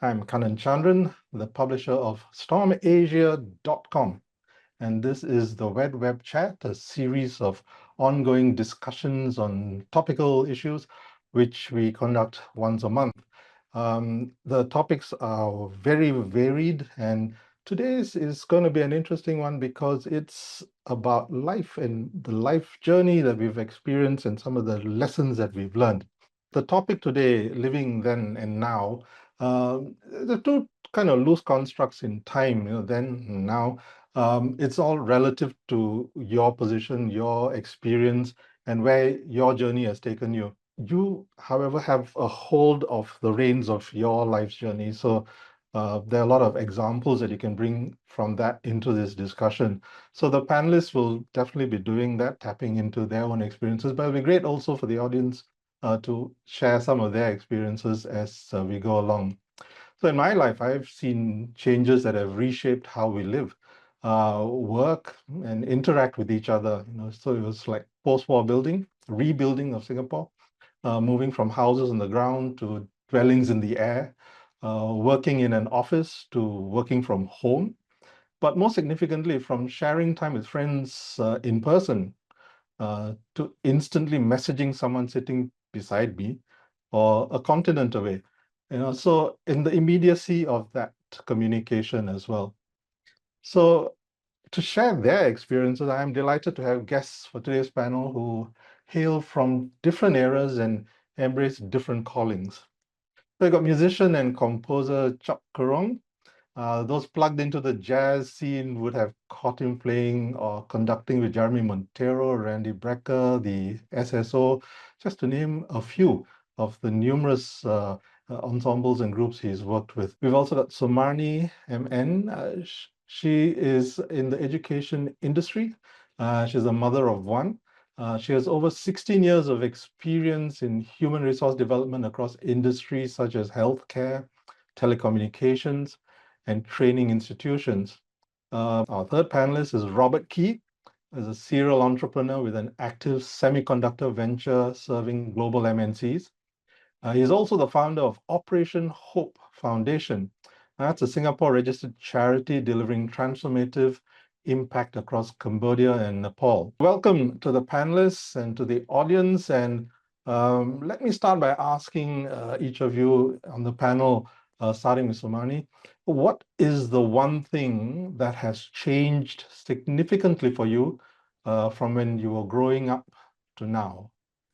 I'm Kanan Chandran, the publisher of StormAsia.com, and this is the WED Web Chat, a series of ongoing discussions on topical issues, which we conduct once a month. The topics are very varied, and today's is going to be an interesting one because it's about life and the life journey that we've experienced and some of the lessons that we've learned. The topic today, living then and now, the two kind of loose constructs in time, then and now. It's all relative to your position, your experience, and where your journey has taken you. You, however, have a hold of the reins of your life's journey. So there are a lot of examples that you can bring from that into this discussion. So the panelists will definitely be doing that, tapping into their own experiences, but it'll be great also for the audience to share some of their experiences as we go along. So in my life, I've seen changes that have reshaped how we live, work, and interact with each other. So it was like post-war building, rebuilding of Singapore, moving from houses on the ground to dwellings in the air, working in an office to working from home, but more significantly, from sharing time with friends in person to instantly messaging someone sitting beside me or a continent away. So in the immediacy of that communication as well. So to share their experiences, I am delighted to have guests for today's panel who hail from different eras and embrace different callings. So I got musician and composer Chok Kerong. Those plugged into the jazz scene would have caught him playing or conducting with Jeremy Montero, Randy Brecker, the SSO, just to name a few of the numerous ensembles and groups he's worked with. We've also got Sumarni M.N. She is in the education industry. She's a mother of one. She has over 16 years of experience in human resource development across industries such as healthcare, telecommunications, and training institutions. Our third panelist is Robert Key, as a serial entrepreneur with an active semiconductor venture serving global MNCs. He's also the founder of Operation Hope Foundation. That's a Singapore-registered charity delivering transformative impact across Cambodia and Nepal. Welcome to the panelists and to the audience. And let me start by asking each of you on the panel, starting with Sumani, what is the one thing that has changed significantly for you from when you were growing up to now?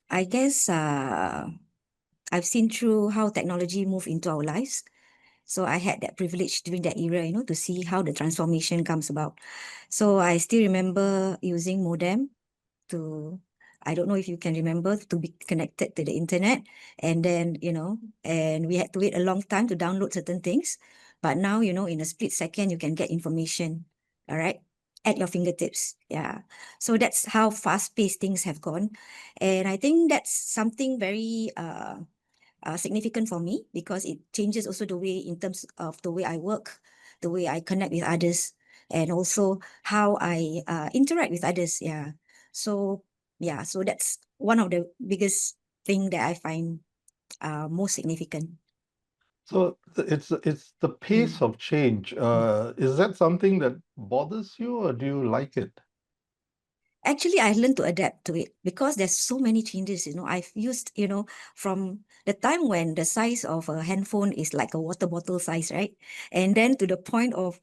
I guess I've seen through how technology moved into our lives. So I had that privilege during that era, to see how the transformation comes about. So I still remember using modem to, I don't know if you can remember, to be connected to the internet. And then, and we had to wait a long time to download certain things. But now, in a split second, you can get information, all right, at your fingertips. Yeah. So that's how fast-paced things have gone. And I think that's something very significant for me because it changes also the way in terms of the way I work, the way I connect with others, and also how I interact with others. Yeah. So yeah, so that's one of the biggest thing that I find most significant. So it's the pace of change. Is that something that bothers you, or do you like it? Actually, I learned to adapt to it because there's so many changes. I've used, from the time when the size of a handphone is like a water bottle size, right? And then to the point of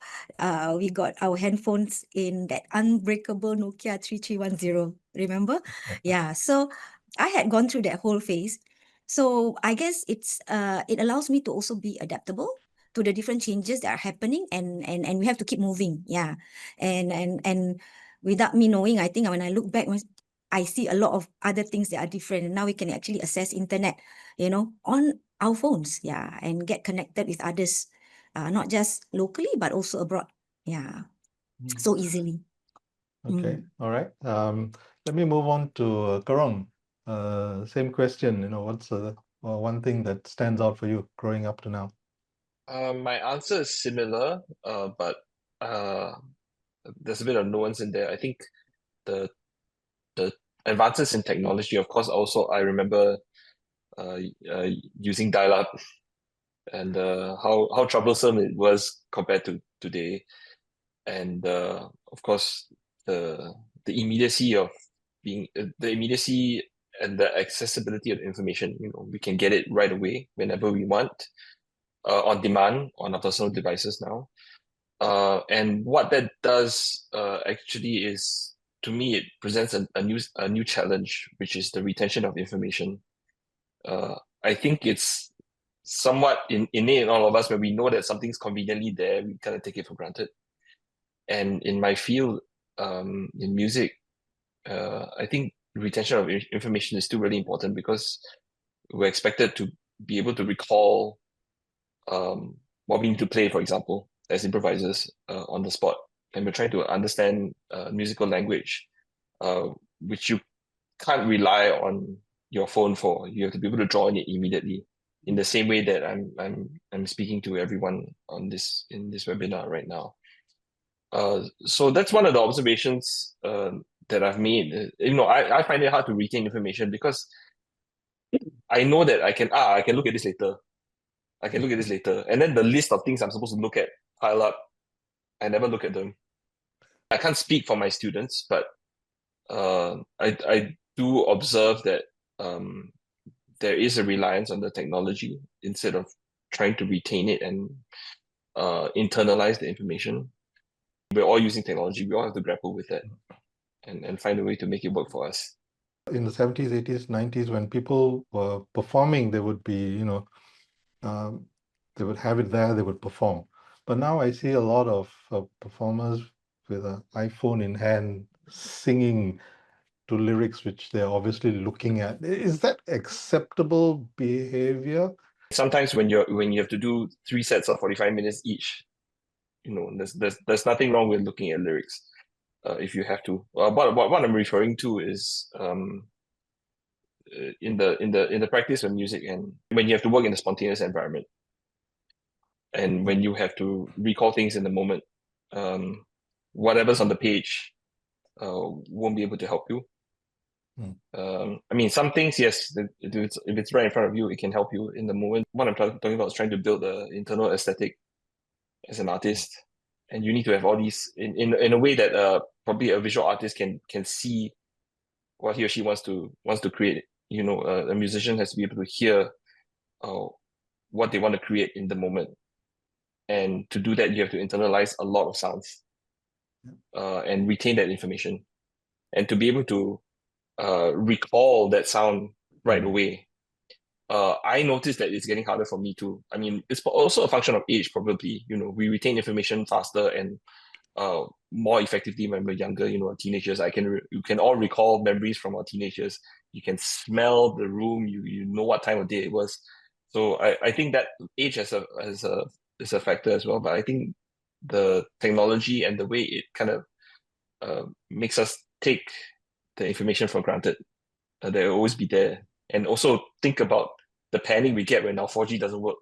we got our handphones in that unbreakable Nokia 3310. Remember? Yeah. So I had gone through that whole phase. So I guess it allows me to also be adaptable to the different changes that are happening, and we have to keep moving. Yeah. And without me knowing, I think when I look back, I see a lot of other things that are different. And now we can actually access internet, on our phones, yeah, and get connected with others, not just locally, but also abroad. Yeah, so easily. Okay, all right. Let me move on to Karong. Same question, what's the one thing that stands out for you growing up to now? My answer is similar, but there's a bit of nuance in there. I think the the advances in technology, of course, also I remember using dial-up and how troublesome it was compared to today, and of course the immediacy of the immediacy and the accessibility of information. We can get it right away whenever we want, on demand on our personal devices now. And what that does actually is, to me, it presents a new challenge, which is the retention of information. I think it's somewhat innate in all of us, when we know that something's conveniently there, we kind of take it for granted. And in my field, in music, I think retention of information is still really important, because we're expected to be able to recall what we need to play, for example, as improvisers on the spot. And we're trying to understand musical language, which you can't rely on your phone for. You have to be able to draw on it immediately, in the same way that I'm speaking to everyone in this webinar right now. So that's one of the observations that I've made. I find it hard to retain information, because I know that I can look at this later. I can look at this later. And then the list of things I'm supposed to look at pile up. I never look at them. I can't speak for my students, but I do observe that there is a reliance on the technology, instead of trying to retain it and internalize the information. We're all using technology. We all have to grapple with that and find a way to make it work for us. In the 70s, 80s, 90s, when people were performing, they would be, they would have it there, they would perform. But now I see a lot of performers with an iPhone in hand singing to lyrics which they're obviously looking at. Is that acceptable behavior? Sometimes when you have to do 3 sets of 45 minutes each, there's nothing wrong with looking at lyrics, if you have to. What I'm referring to is in the practice of music, and when you have to work in a spontaneous environment, and when you have to recall things in the moment, whatever's on the page won't be able to help you. Some things, yes, if it's right in front of you, it can help you in the moment. What I'm talking about is trying to build an internal aesthetic as an artist, and you need to have all these in a way that probably a visual artist can see what he or she wants to create. A musician has to be able to hear what they want to create in the moment, and to do that, you have to internalize a lot of sounds and retain that information, and to be able to recall that sound right away. I noticed that it's getting harder for me too. It's also a function of age, probably. We retain information faster and more effectively when we're younger. Teenagers. You can all recall memories from our teenagers. You can smell the room. You know what time of day it was. So I think that age is a factor as well. But I think the technology and the way it kind of makes us take the information for granted, they'll always be there. And also think about the panic we get when our 4G doesn't work,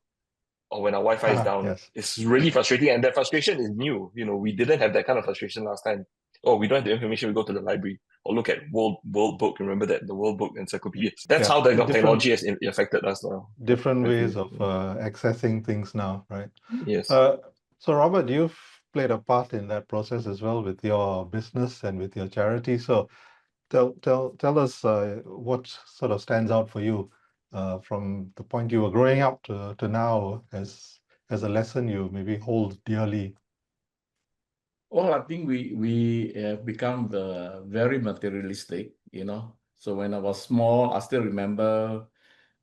or when our Wi-Fi is down. Yes. It's really frustrating, and that frustration is new. We didn't have that kind of frustration last time. Oh, we don't have the information, we go to the library or look at World Book. Remember that, the World Book encyclopedias. That's how the technology has affected us now. Different ways of accessing things now, right? Yes. So Robert, you've played a part in that process as well with your business and with your charity. So tell us what sort of stands out for you from the point you were growing up to now, as a lesson you maybe hold dearly. Well, I think we have become very materialistic, So when I was small, I still remember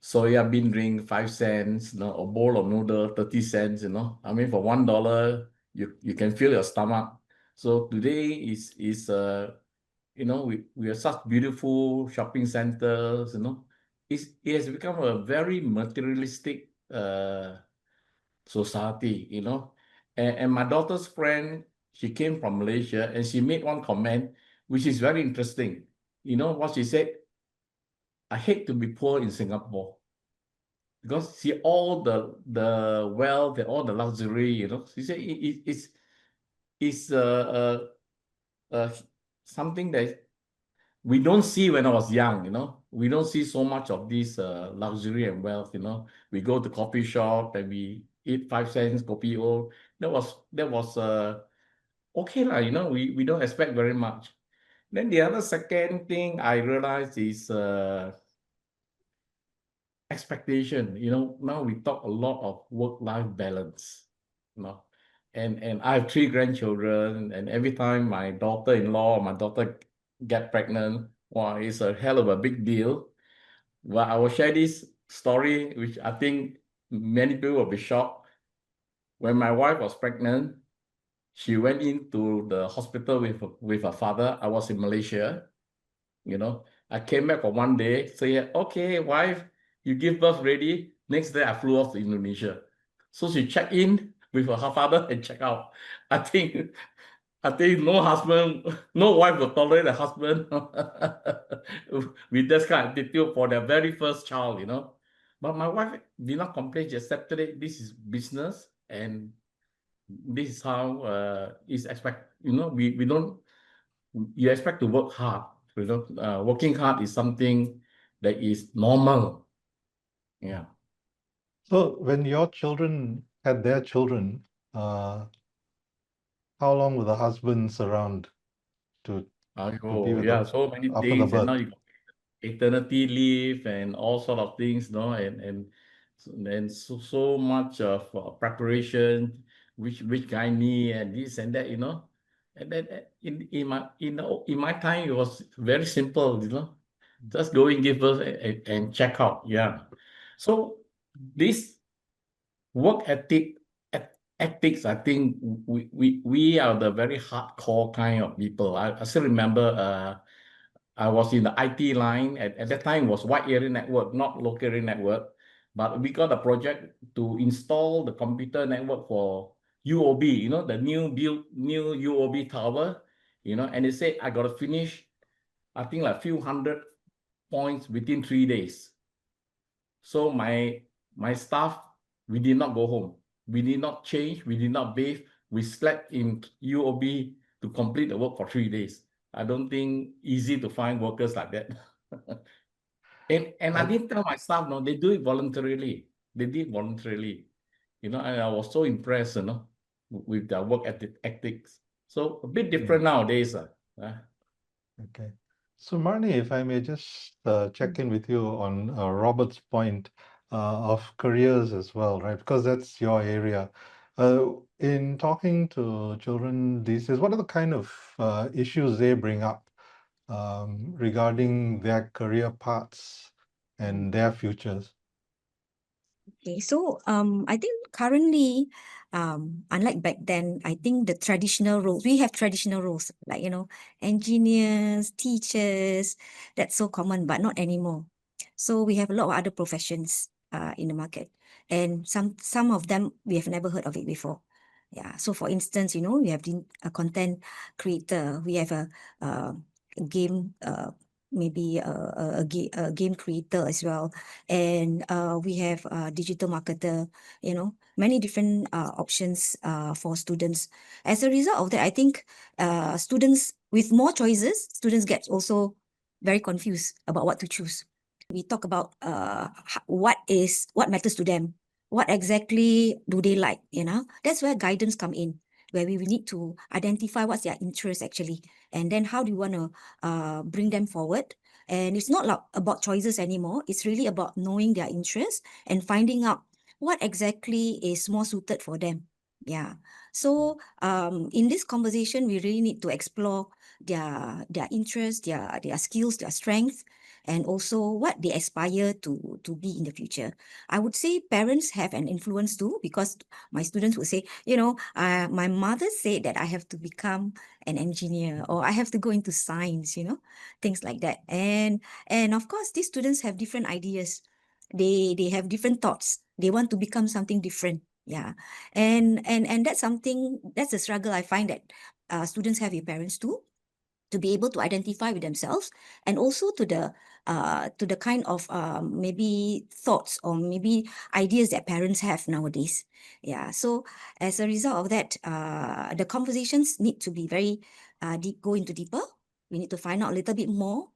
soya bean drink 5 cents, a bowl of noodle 30 cents, for $1 you can fill your stomach. So today is we have such beautiful shopping centers, it has become a very materialistic society, And my daughter's friend, she came from Malaysia, and she made one comment, which is very interesting. You know what she said? I hate to be poor in Singapore, because see all the wealth and all the luxury, She said it's something that we don't see when I was young, we don't see so much of this luxury and wealth, We go to coffee shop and we eat 5 cents kopi o. That was okay lah, we don't expect very much. Then the other second thing I realized is expectation. Now we talk a lot of work-life balance, and I have 3 grandchildren, and every time my daughter-in-law, my daughter get pregnant, wow, it's a hell of a big deal. Well, I will share this story, which I think many people will be shocked. When my wife was pregnant, she went into the hospital with her father. I was in Malaysia. I came back for one day, say, okay, wife, you give birth ready. Next day, I flew off to Indonesia. So she checked in with her father and checked out. I think no husband, no wife will tolerate a husband with this kind of attitude for their very first child, But my wife did not complain. She accepted it. This is business, and this is how it's expect. We don't. You expect to work hard. Working hard is something that is normal. Yeah. So when your children had their children, how long were the husbands around to be with them So many after the things, and now birth? you got eternity leave and all sort of things, and so much of preparation, which guy need and this and that, And then in my time it was very simple, just go in, give birth and check out. Yeah. So this work ethics, I think we are the very hardcore kind of people. I still remember I was in the IT line. At that time, it was wide area network, not local area network. But we got a project to install the computer network for UOB, the new UOB tower, and they said I got to finish, I think like few hundred points within 3 days. So my staff, we did not go home. We did not change. We did not bathe. We slept in UOB to complete the work for 3 days. I don't think easy to find workers like that. and I didn't tell my staff, no, they do it voluntarily. They did voluntarily. And I was so impressed, with their work ethics. So a bit different nowadays. Okay. So Marnie, if I may just check in with you on Robert's point of careers as well, right? Because that's your area. In talking to children these days, what are the kind of issues they bring up regarding their career paths and their futures? Okay, so I think currently, unlike back then, I think the traditional roles, we have traditional roles like, engineers, teachers, that's so common, but not anymore. So we have a lot of other professions in the market, and some of them we have never heard of it before. Yeah. So for instance, we have a content creator, we have a game maybe a game creator as well, and we have a digital marketer, many different options for students. As a result of that, I think students with more choices, students get also very confused about what to choose. We talk about what matters to them, what exactly do they like, that's where guidance come in, where we need to identify what's their interest actually, and then how do you want to bring them forward. And it's not about choices anymore. It's really about knowing their interests and finding out what exactly is more suited for them. Yeah. So in this conversation, we really need to explore their interests, their skills, their strengths, and also what they aspire to be in the future. I would say parents have an influence too, because my students would say, my mother said that I have to become an engineer, or I have to go into science, things like that. And of course, these students have different ideas. They have different thoughts. They want to become something different. Yeah. And that's a struggle I find that students have with parents too, to be able to identify with themselves, and also to the kind of maybe thoughts or maybe ideas that parents have nowadays. Yeah. So as a result of that, the conversations need to be very deep, go into deeper. We need to find out a little bit more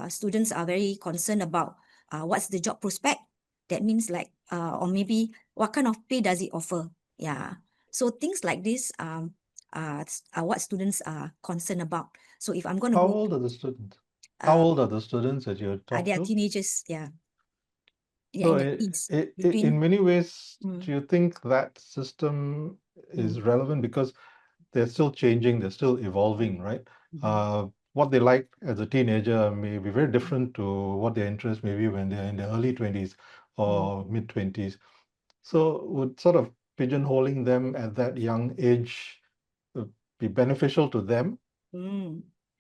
students are very concerned about what's the job prospect. That means like, or maybe what kind of pay does it offer? Yeah. So things like this are what students are concerned about. So if I'm going to How go, old are the students? How old are the students that you talk they are to? teenagers. Yeah. Yeah, So in the teens. in many ways, Mm. do you think that system is relevant? Because they're still changing, they're still evolving, right? What they like as a teenager may be very different to what their interest may be when they're in their early 20s or mid 20s. So would sort of pigeonholing them at that young age be beneficial to them?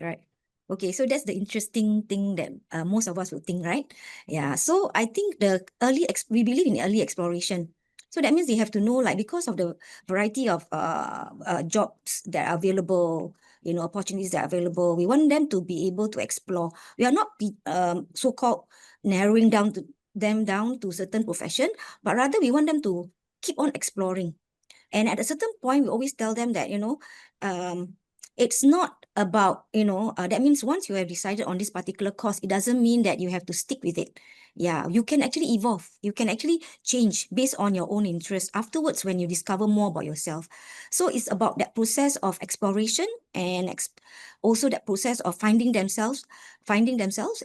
Right. Okay, so that's the interesting thing that most of us would think, right? Yeah. So I think we believe in early exploration. So that means they have to know, like, because of the variety of jobs that are available, opportunities that are available, we want them to be able to explore. We are not so-called narrowing them down to certain profession, but rather we want them to keep on exploring. And at a certain point, we always tell them that, it's not about, that means once you have decided on this particular course, it doesn't mean that you have to stick with it. Yeah, you can actually evolve. You can actually change based on your own interest afterwards when you discover more about yourself. So it's about that process of exploration and also that process of finding themselves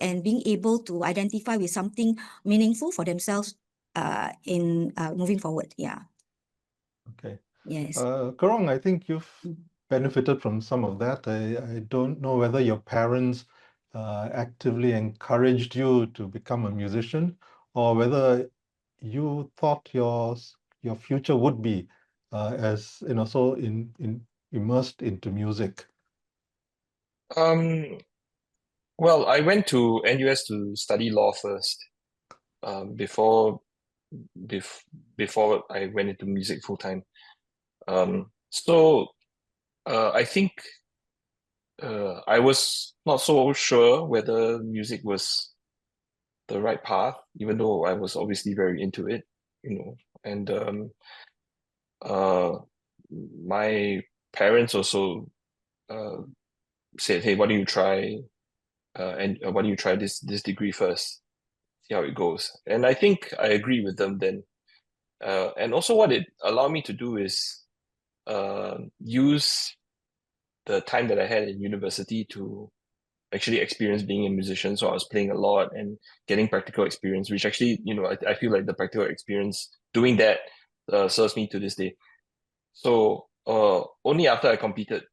and being able to identify with something meaningful for themselves in moving forward. Yeah. Okay. Yes. Kerong, I think you've benefited from some of that. I don't know whether your parents actively encouraged you to become a musician, or whether you thought your future would be as so immersed into music. Well, I went to NUS to study law first, before I went into music full time. So I think I was not so sure whether music was the right path, even though I was obviously very into it, and my parents also said, "Hey, why don't you try this degree first, see how it goes." And I think I agree with them then. And also what it allowed me to do is use the time that I had in university to actually experience being a musician. So I was playing a lot and getting practical experience, which actually, I feel like the practical experience doing that serves me to this day. So only after I completed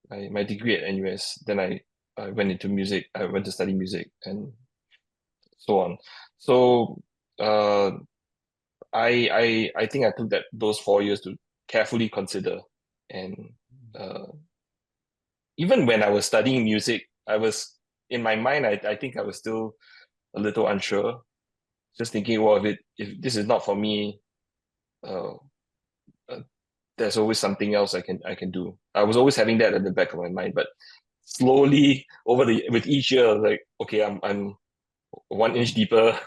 my degree at NUS, then I went into music. I went to study music and so on. So I think I took those 4 years to carefully consider, and even when I was studying music, I was in my mind. I think I was still a little unsure, just thinking, well, if this is not for me, there's always something else I can do. I was always having that at the back of my mind, but slowly with each year, like, okay, I'm 1 inch deeper,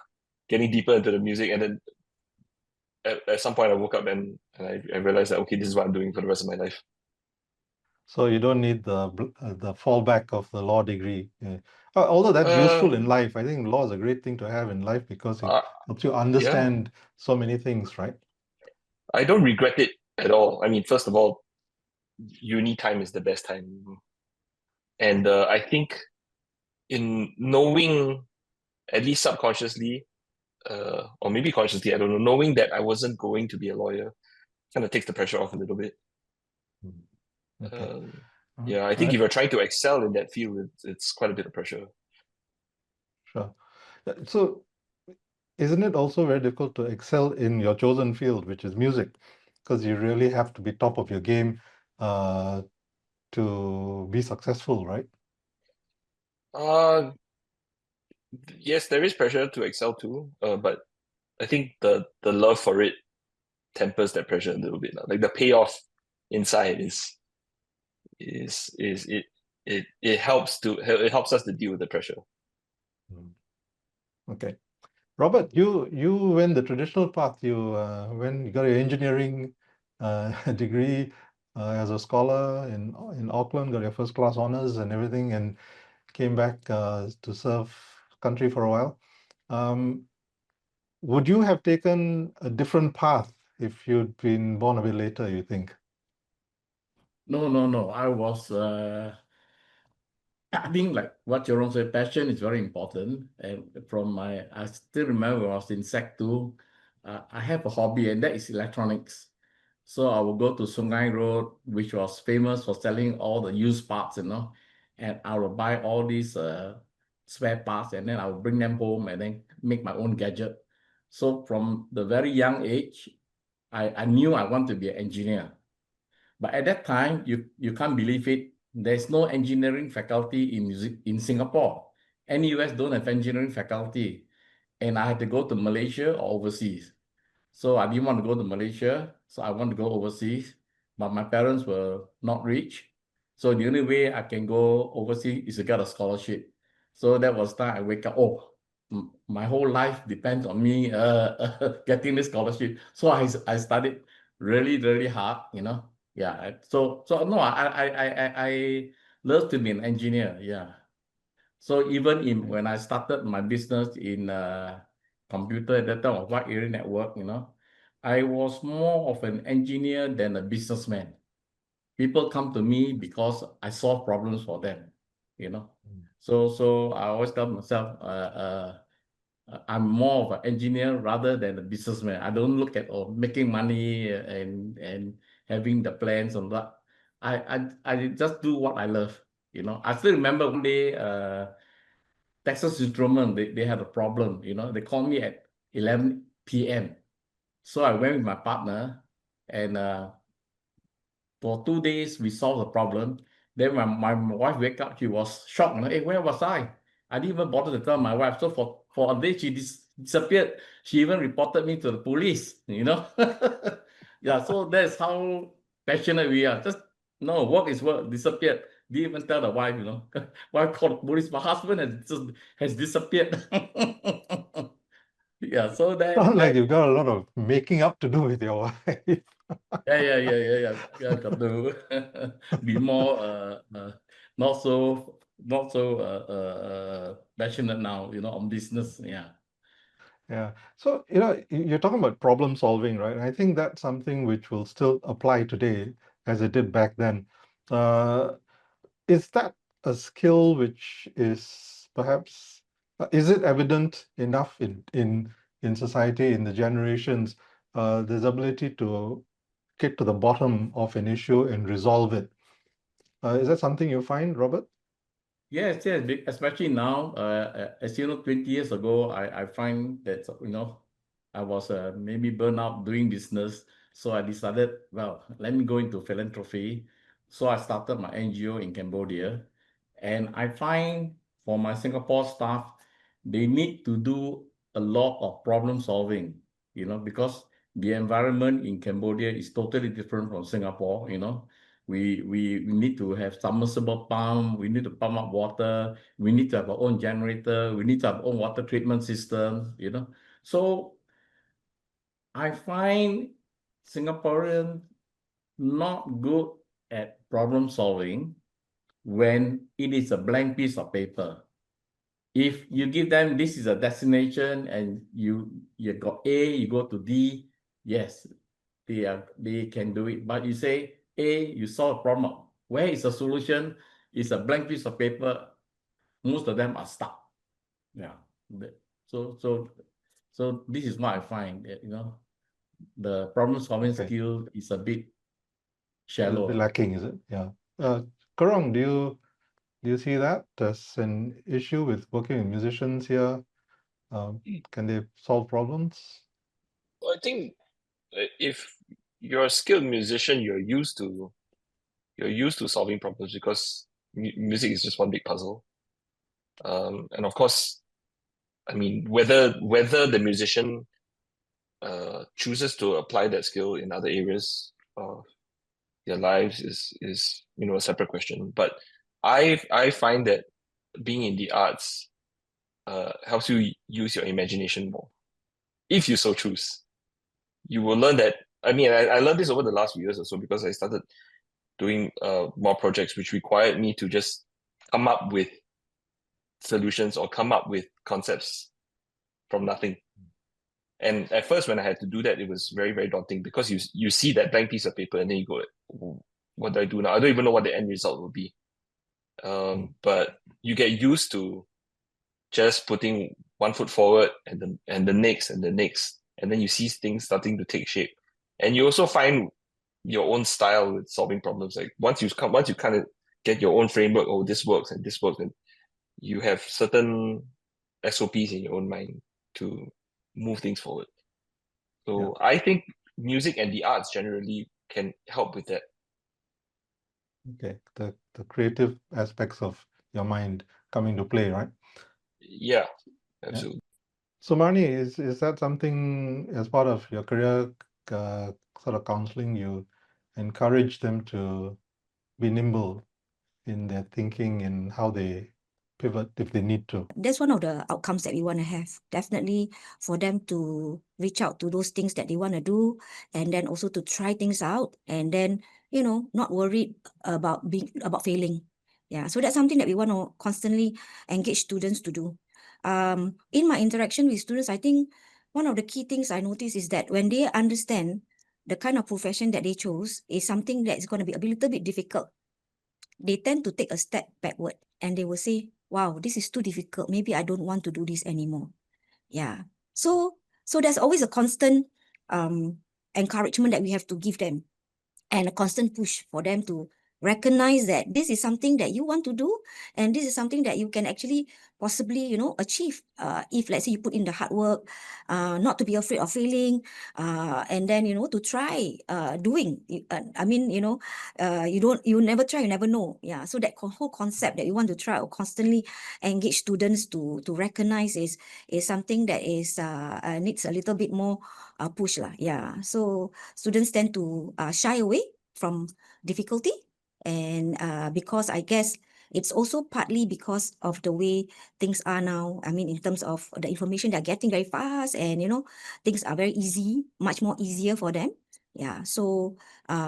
getting deeper into the music, and then at some point I woke up and I realized that, okay, this is what I'm doing for the rest of my life. So you don't need the fallback of the law degree. Although that's useful in life. I think law is a great thing to have in life because it helps you understand so many things, right? I don't regret it at all. I mean, first of all, uni time is the best time. And I think in knowing, at least subconsciously, or maybe consciously, I don't know, knowing that I wasn't going to be a lawyer kind of takes the pressure off a little bit. Okay. Yeah, I think if you're trying to excel in that field, it's quite a bit of pressure. Sure. So isn't it also very difficult to excel in your chosen field, which is music? Because you really have to be top of your game to be successful, right? Yes, there is pressure to excel too, but I think the love for it tempers that pressure a little bit. Like the payoff inside it helps us to deal with the pressure. Okay. Robert, you went the traditional path. You got your engineering degree as a scholar in Auckland, got your first class honors and everything, and came back to serve country for a while. Would you have taken a different path if you'd been born a bit later, you think? No. I was, I think like what Jerome said, passion is very important. And I still remember when I was in Sec 2, I have a hobby, and that is electronics. So I would go to Sungai Road, which was famous for selling all the used parts, and I would buy all these spare parts, and then I would bring them home and then make my own gadget. So from the very young age, I knew I want to be an engineer. But at that time, you can't believe it. There's no engineering faculty in Singapore. NUS don't have engineering faculty. And I had to go to Malaysia or overseas. So I didn't want to go to Malaysia, so I want to go overseas. But my parents were not rich. So the only way I can go overseas is to get a scholarship. So that was time I wake up, my whole life depends on me getting this scholarship. So I studied really, really hard, Yeah. So no, I love to be an engineer. Yeah. So even when I started my business in computer at that time of wide area network, I was more of an engineer than a businessman. People come to me because I solve problems for them, So I always tell myself, I'm more of an engineer rather than a businessman. I don't look at making money and having the plans on that. I just do what I love. I still remember one day, Texas Instruments, they had a problem. They called me at 11 p.m. So I went with my partner, and for 2 days we solved the problem. Then when my wife wake up, she was shocked. Hey, where was I? I didn't even bother to tell my wife. So for a day, she disappeared. She even reported me to the police, Yeah, so that's how passionate we are. Just, no, work is work, disappeared. Didn't even tell the wife, Wife called the police. My husband has disappeared. Yeah, so Sounds like that you've got a lot of making up to do with your wife. yeah. Got to be more not so passionate now, on business. Yeah. Yeah. So, you're talking about problem solving, right? And I think that's something which will still apply today as it did back then. Is that a skill which is perhaps, is it evident enough in society, in the generations, this ability to get to the bottom of an issue and resolve it? Is that something you find, Robert? Yes, especially now, as 20 years ago, I find that, I was maybe burned out doing business. So I decided, well, let me go into philanthropy. So I started my NGO in Cambodia. And I find for my Singapore staff, they need to do a lot of problem solving, because the environment in Cambodia is totally different from Singapore, We need to have submersible pump. We need to pump up water. We need to have our own generator. We need to have our own water treatment system, So I find Singaporeans not good at problem solving when it is a blank piece of paper. If you give them, this is a destination, and you got A, you go to D, yes, they can do it. But you say A, you solve a problem. Where is the solution? It's a blank piece of paper. Most of them are stuck. Yeah. So this is what I find. The problem solving Okay. skill is a bit It's a bit shallow. lacking, is it? Yeah. Kerong, do you see that as an issue with working with musicians here? Can they solve problems? I think if you're a skilled musician, you're used to solving problems because music is just one big puzzle. And of course, I mean, whether the musician chooses to apply that skill in other areas of their lives is a separate question. But I find that being in the arts helps you use your imagination more. If you so choose, you will learn that. I mean, I learned this over the last few years or so because I started doing more projects which required me to just come up with solutions or come up with concepts from nothing. And at first, when I had to do that, it was very, very daunting because you see that blank piece of paper and then you go, what do I do now? I don't even know what the end result will be. But you get used to just putting one foot forward and the next and the next, and then you see things starting to take shape. And you also find your own style with solving problems. Like once you kind of get your own framework, oh, this works and this works, and you have certain SOPs in your own mind to move things forward. So I think music and the arts generally can help with that. Okay, the creative aspects of your mind come into play, right? Yeah, absolutely. Sumarni, is that something as part of your career sort of counseling, you encourage them to be nimble in their thinking and how they pivot if they need to? That's one of the outcomes that we want to have. Definitely for them to reach out to those things that they want to do, and then also to try things out, and then, you know, not worried about failing. Yeah, so that's something that we want to constantly engage students to do. In my interaction with students, I think one of the key things I notice is that when they understand the kind of profession that they chose is something that is going to be a little bit difficult, they tend to take a step backward and they will say, wow, this is too difficult. Maybe I don't want to do this anymore. Yeah. So there's always a constant encouragement that we have to give them, and a constant push for them to recognize that this is something that you want to do, and this is something that you can actually possibly, you know, achieve if, let's say, you put in the hard work, not to be afraid of failing, and then, you know, to try doing. I mean, you know, you never try, you never know. Yeah. So that whole concept that you want to try or constantly engage students to recognize is something that is needs a little bit more push lah. Yeah. So students tend to shy away from difficulty, and because I guess it's also partly because of the way things are now. I mean, in terms of the information they're getting very fast, and, you know, things are very easy, much more easier for them. Yeah. So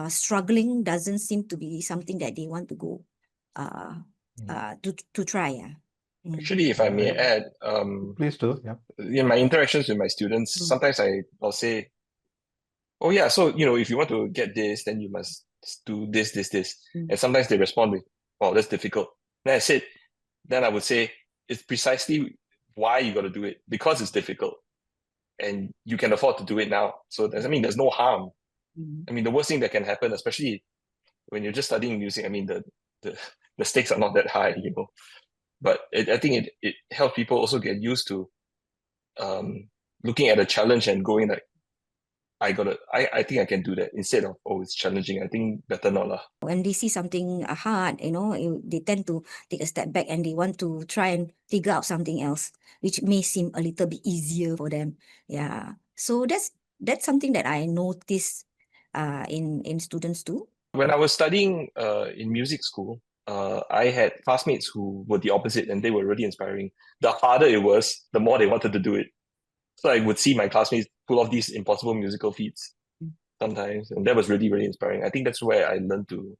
struggling doesn't seem to be something that they want to go to try. Yeah. Actually, if I may add, Please do. Yeah. in my interactions with my students, sometimes I'll say, oh yeah, so, you know, if you want to get this, then you must do this. And sometimes they respond with, oh, that's difficult. Then I would say, it's precisely why you got to do it, because it's difficult and you can afford to do it now. So there's no harm. I mean, the worst thing that can happen, especially when you're just studying music, I mean, the stakes are not that high, you know. But I think it helps people also get used to looking at a challenge and going like, I think I can do that, instead of, oh, it's challenging. I think better not lah. When they see something hard, you know, they tend to take a step back and they want to try and figure out something else, which may seem a little bit easier for them. Yeah. So that's something that I noticed in students too. When I was studying in music school, I had classmates who were the opposite, and they were really inspiring. The harder it was, the more they wanted to do it. So I would see my classmates pull off these impossible musical feats sometimes, and that was really, really inspiring. I think that's where I learned to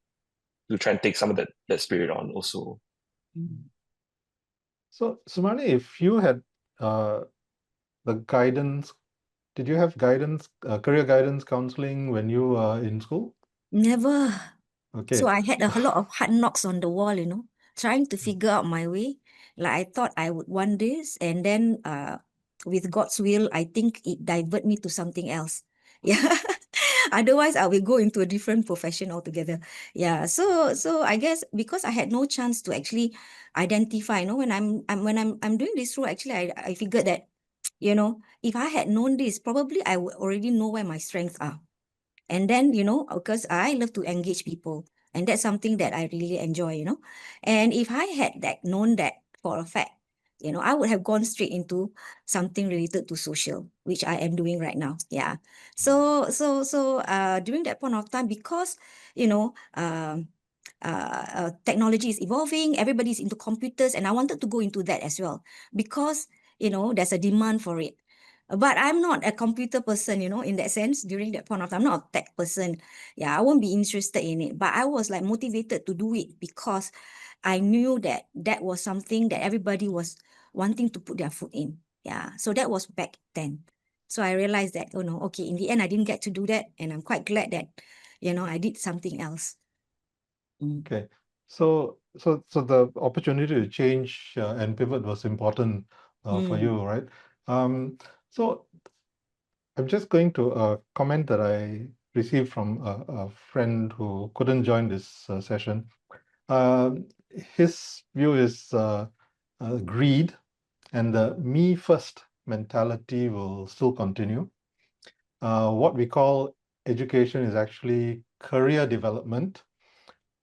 try and take some of that spirit on also. So, Sumarni, if you had the guidance, did you have guidance, career guidance counseling when you were in school? Never. Okay. So I had a lot of hard knocks on the wall, you know, trying to figure out my way. Like I thought I would want this, and then with God's will, I think it diverted me to something else. Yeah. Otherwise, I will go into a different profession altogether. Yeah. So I guess because I had no chance to actually identify, you know, when I'm doing this role, actually I figured that, you know, if I had known this, probably I would already know where my strengths are. And then, you know, because I love to engage people, and that's something that I really enjoy, you know. And if I had known that for a fact, you know, I would have gone straight into something related to social, which I am doing right now. Yeah. So during that point of time, because, you know, technology is evolving, everybody's into computers, and I wanted to go into that as well because, you know, there's a demand for it. But I'm not a computer person, you know, in that sense, during that point of time. I'm not a tech person. Yeah, I won't be interested in it. But I was like motivated to do it because I knew that that was something that everybody was wanting to put their foot in. Yeah, so that was back then. So I realized that, oh no, okay, in the end, I didn't get to do that. And I'm quite glad that, you know, I did something else. Okay. So the opportunity to change and pivot was important for you, right? So I'm just going to a comment that I received from a friend who couldn't join this session. His view is greed, and the me first mentality will still continue. What we call education is actually career development,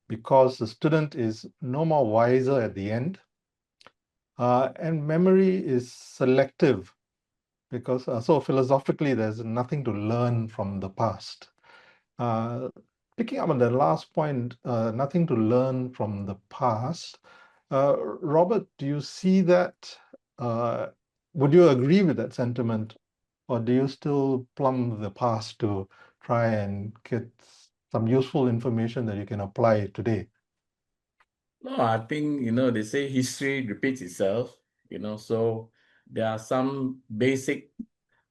because the student is no more wiser at the end. And memory is selective, because so philosophically, there's nothing to learn from the past. Picking up on the last point, nothing to learn from the past. Robert, do you see that? Would you agree with that sentiment, or do you still plumb the past to try and get some useful information that you can apply today? No, I think, they say history repeats itself, so there are some basic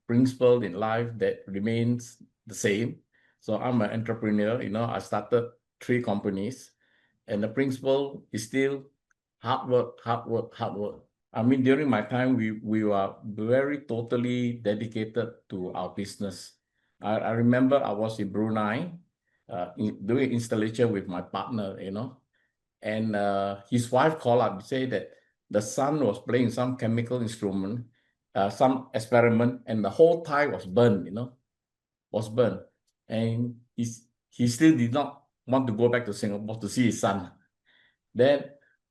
principles in life that remains the same. So I'm an entrepreneur, I started 3 companies, and the principle is still hard work, hard work, hard work. I mean, during my time, we were very totally dedicated to our business. I remember I was in Brunei, doing installation with my partner, and his wife called up and said that the son was playing some chemical instrument, some experiment, and the whole tie was burned, was burned. And he still did not want to go back to Singapore to see his son. Then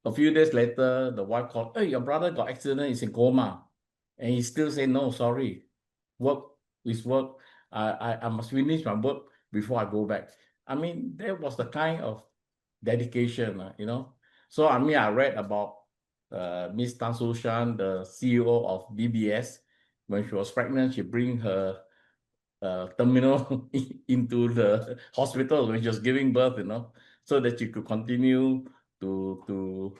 a few days later, the wife called, hey, your brother got accident, he's in coma. And he still said, no, sorry, work is work. I must finish my work before I go back. I mean, that was the kind of dedication, So, I mean, I read about Miss Tan Su Shan, the CEO of DBS. When she was pregnant, she bring her terminal into the hospital when she was giving birth, so that she could continue to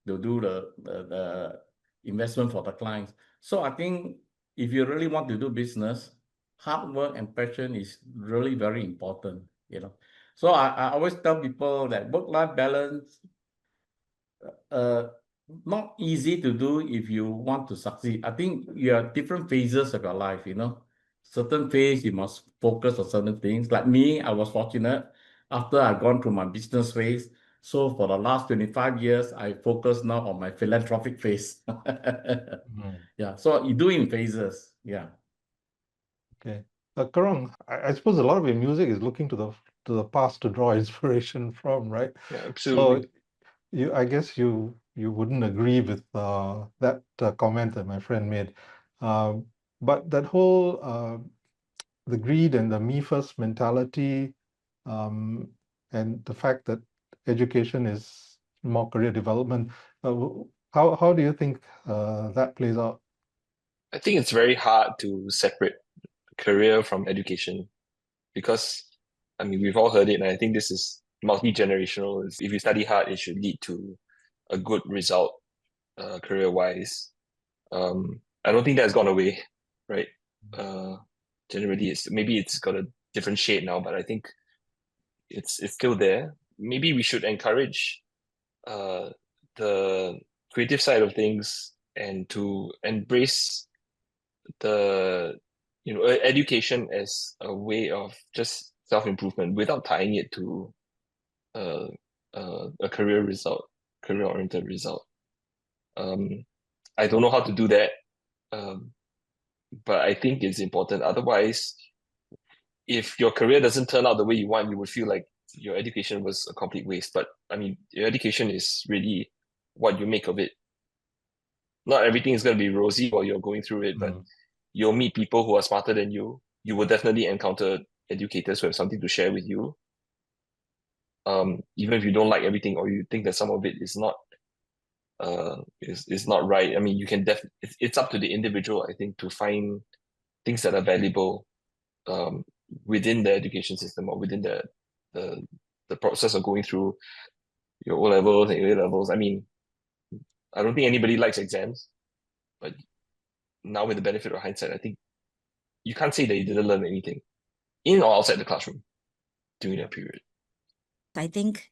do the investment for the clients. So I think if you really want to do business, hard work and passion is really very important, So I always tell people that work-life balance, not easy to do if you want to succeed. I think you have different phases of your life, Certain phase, you must focus on certain things. Like me, I was fortunate after I've gone through my business phase. So for the last 25 years, I focus now on my philanthropic phase. Yeah, so you do in phases. Yeah. Okay. Kerong, I suppose a lot of your music is looking to the past to draw inspiration from, right? Yeah, So absolutely. I guess you wouldn't agree with that comment that my friend made. But that whole the greed and the me first mentality, and the fact that education is more career development, how do you think that plays out? I think it's very hard to separate career from education because, I mean, we've all heard it, and I think this is multi-generational. If you study hard, it should lead to a good result career-wise. I don't think that's gone away, right? Generally, maybe it's got a different shade now, but I think it's still there. Maybe we should encourage the creative side of things and to embrace the education as a way of just self-improvement without tying it to a career-oriented result. I don't know how to do that, but I think it's important. Otherwise, if your career doesn't turn out the way you want, you would feel like your education was a complete waste. But I mean, your education is really what you make of it. Not everything is going to be rosy while you're going through it, but you'll meet people who are smarter than you. You will definitely encounter educators who have something to share with you. Even if you don't like everything or you think that some of it is not right. I mean, you can it's up to the individual, I think, to find things that are valuable within the education system or within the process of going through your O levels and A levels. I mean, I don't think anybody likes exams, but now with the benefit of hindsight, I think you can't say that you didn't learn anything in or outside the classroom during that period. I think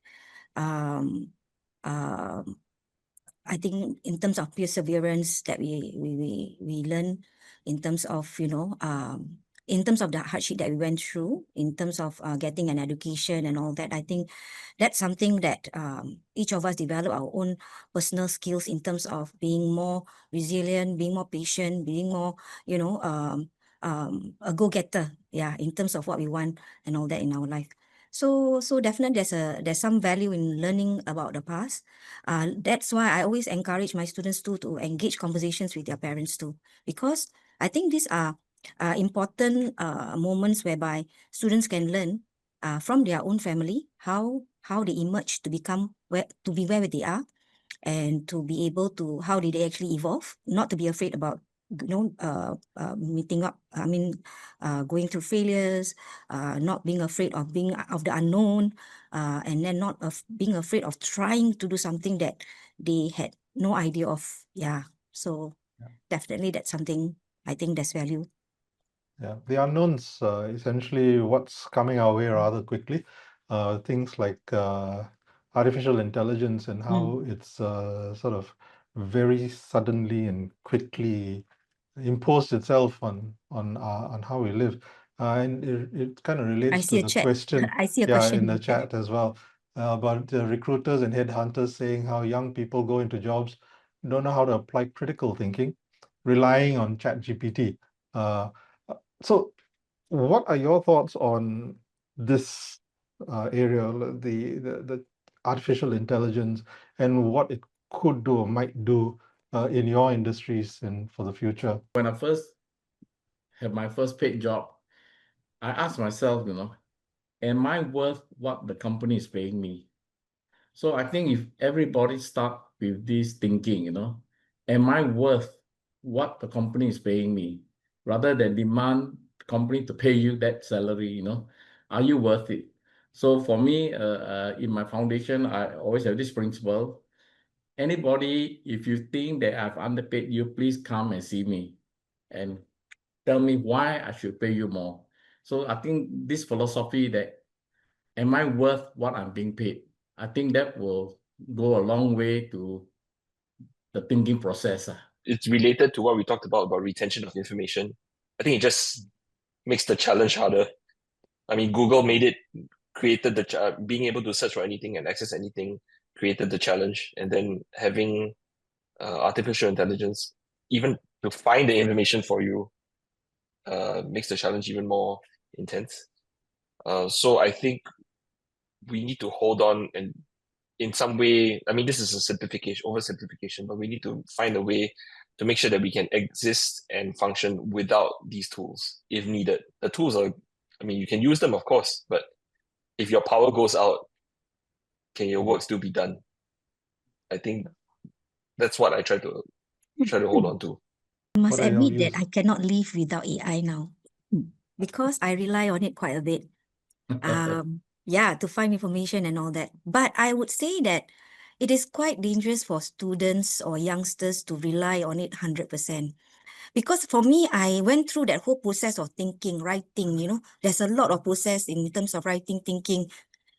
I think in terms of perseverance that we learn, in terms of in terms of the hardship that we went through, in terms of getting an education and all that, I think that's something that each of us develop our own personal skills in terms of being more resilient, being more patient, being more a go-getter, yeah, in terms of what we want and all that in our life. So definitely there's some value in learning about the past. That's why I always encourage my students to engage conversations with their parents too, because I think these are important moments whereby students can learn from their own family how they emerge to become where they are, and to be able to how did they actually evolve, not to be afraid about meeting up, going through failures, not being afraid of being of the unknown, and then not being afraid of trying to do something that they had no idea of. Yeah, so definitely that's something I think there's value. Yeah, the unknowns, essentially what's coming our way rather quickly. Things like artificial intelligence and how it's sort of very suddenly and quickly imposed itself on how we live. And it kind of I relates see to a the chat. question, I see a yeah, question in the in the chat. chat as well, about recruiters and headhunters saying how young people go into jobs, don't know how to apply critical thinking, relying on ChatGPT. So what are your thoughts on this area, the artificial intelligence, and what it could do or might do in your industries and for the future? When I first had my first paid job, I asked myself, am I worth what the company is paying me? So I think if everybody start with this thinking, am I worth what the company is paying me, rather than demand the company to pay you that salary, are you worth it? So for me, in my foundation, I always have this principle. Anybody, if you think that I've underpaid you, please come and see me and tell me why I should pay you more. So I think this philosophy that, am I worth what I'm being paid? I think that will go a long way to the thinking process. It's related to what we talked about retention of information. I think it just makes the challenge harder. I mean, Google created the being able to search for anything and access anything, created the challenge, and then having artificial intelligence even to find the information for you makes the challenge even more intense. So I think we need to hold on and in some way, I mean, this is a oversimplification, but we need to find a way to make sure that we can exist and function without these tools if needed. The tools are, I mean, you can use them, of course, but if your power goes out, can your work still be done? I think that's what I try to hold on to. I must What are your admit that views? I cannot live without AI now, because I rely on it quite a bit. Yeah, to find information and all that. But I would say that it is quite dangerous for students or youngsters to rely on it 100%. Because for me, I went through that whole process of thinking, writing, there's a lot of process in terms of writing, thinking,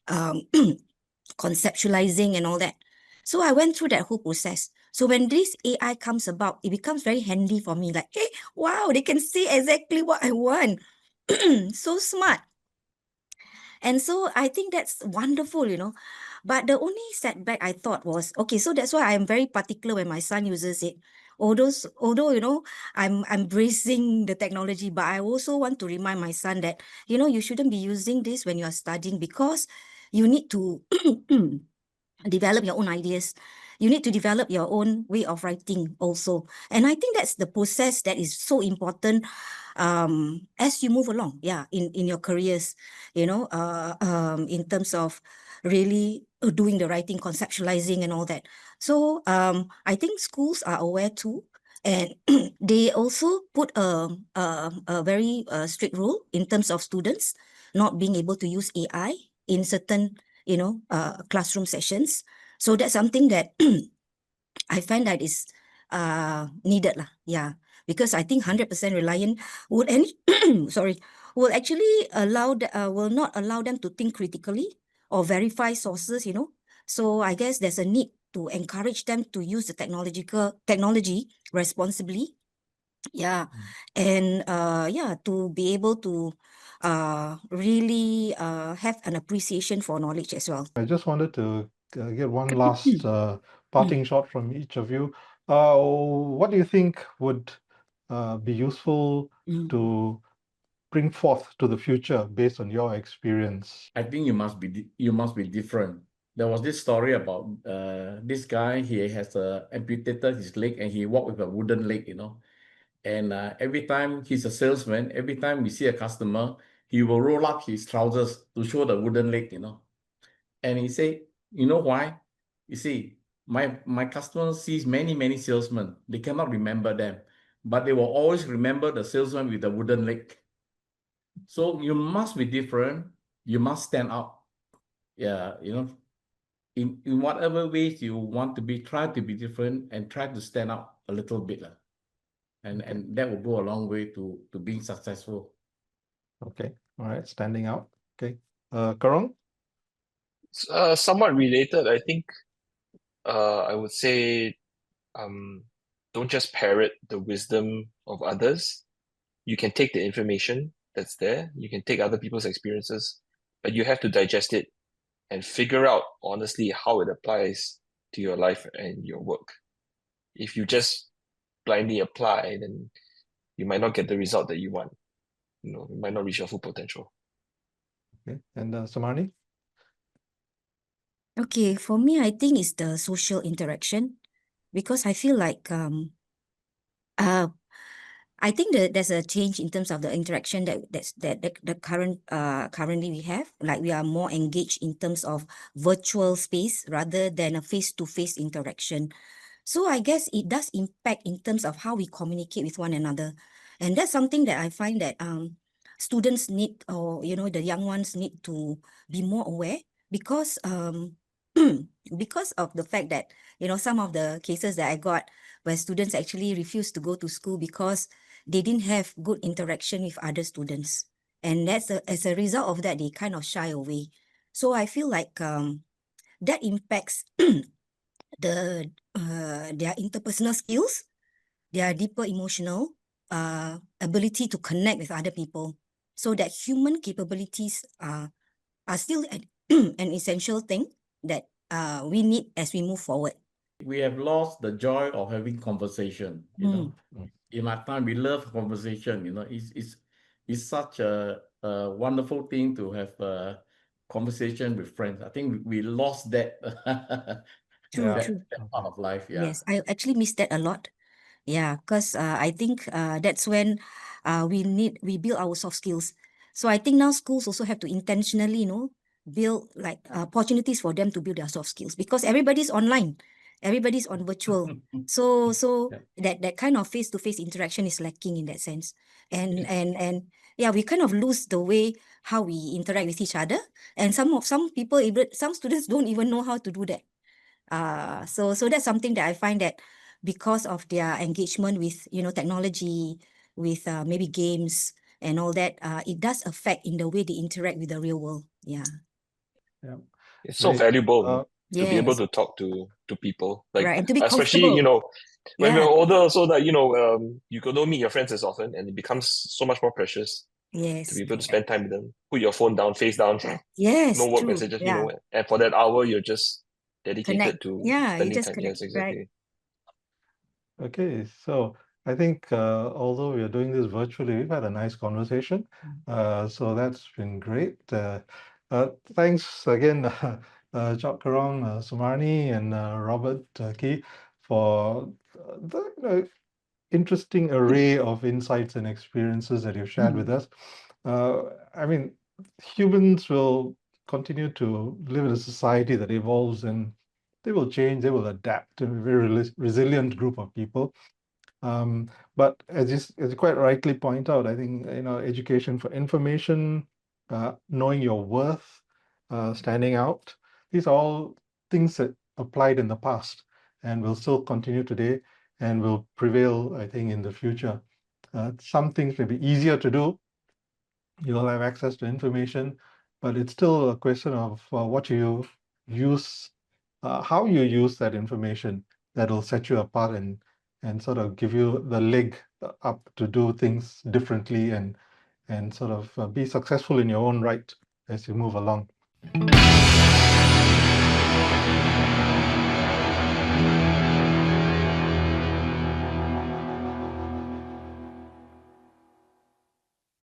conceptualizing and all that. So I went through that whole process. So when this AI comes about, it becomes very handy for me. Like, hey, wow, they can see exactly what I want. So smart. And so I think that's wonderful, But the only setback I thought was, okay, so that's why I'm very particular when my son uses it. Although, I'm embracing the technology, but I also want to remind my son that, you shouldn't be using this when you're studying, because you need to develop your own ideas. You need to develop your own way of writing also. And I think that's the process that is so important as you move along, in your careers, in terms of really doing the writing, conceptualizing and all that. So I think schools are aware too. And they also put a very strict rule in terms of students not being able to use AI in certain, classroom sessions. So that's something that I find that is needed lah. Yeah, because I think 100% reliant would will actually will not allow them to think critically or verify sources. So I guess there's a need to encourage them to use the technology responsibly. Yeah, and to be able to really have an appreciation for knowledge as well. I just wanted to get one last parting shot from each of you. What do you think would be useful to bring forth to the future based on your experience? I think you must be different. There was this story about this guy. He has amputated his leg and he walked with a wooden leg, And every time he's a salesman, every time we see a customer, he will roll up his trousers to show the wooden leg, And he say, you know why? You see, my customer sees many salesmen. They cannot remember them, but they will always remember the salesman with the wooden leg. So you must be different. You must stand out. Yeah, in whatever ways you want to be, try to be different and try to stand out a little bit. And that will go a long way to being successful. Okay, all right, standing out. Okay, Kerong? Somewhat related, I think I would say don't just parrot the wisdom of others. You can take the information that's there, you can take other people's experiences, but you have to digest it and figure out honestly how it applies to your life and your work. If you just blindly apply, then you might not get the result that you want. You might not reach your full potential. Okay, and Sumarni? Okay, for me, I think it's the social interaction, because I feel like I think that there's a change in terms of the interaction that the currently we have. Like, we are more engaged in terms of virtual space rather than a face-to-face interaction. So I guess it does impact in terms of how we communicate with one another. And that's something that I find that students need, or the young ones need to be more aware, because because of the fact that some of the cases that I got where students actually refused to go to school because they didn't have good interaction with other students. And as a result of that, they kind of shy away. So I feel like that impacts their interpersonal skills, their deeper emotional ability to connect with other people. So that human capabilities are still an essential thing that we need as we move forward. We have lost the joy of having conversation. In my time, we love conversation. It's such a wonderful thing to have a conversation with friends. I think we lost that. True, Yeah. true. That part of life. Yeah. Yes, I actually miss that a lot. Yeah, because I think that's when we build our soft skills. So I think now schools also have to intentionally, build like opportunities for them to build their soft skills, because everybody's online, everybody's on virtual. So Yeah. that kind of face-to-face interaction is lacking in that sense. And yeah, we kind of lose the way how we interact with each other. And some people, even some students, don't even know how to do that. So that's something that I find that because of their engagement with technology, with maybe games and all that, it does affect in the way they interact with the real world. Yeah. Yeah. It's so Great. valuable to be able Yes. to talk to people, like Right, and to be especially comfortable. when Yeah. we're older, so that you don't meet your friends as often, and it becomes so much more precious to Yes. be able to spend time with them. Put your phone down, face down, Yes. no work True. messages, Yeah. and for that hour you're just dedicated Connect. to Yeah. You spending just time. connect. Yes, exactly. Okay, so I think although we are doing this virtually, we've had a nice conversation. So that's been great. Thanks again, Chok Kerong, Sumarni, and Robert Key for the interesting array of insights and experiences that you've shared with us. I mean, humans will continue to live in a society that evolves, and they will change, they will adapt. A very resilient group of people. But as you quite rightly point out, I think education for information, knowing your worth, standing out, these are all things that applied in the past and will still continue today and will prevail, I think, in the future. Some things may be easier to do. You'll have access to information, but it's still a question of what you use, how you use that information that'll set you apart and sort of give you the leg up to do things differently and sort of be successful in your own right as you move along.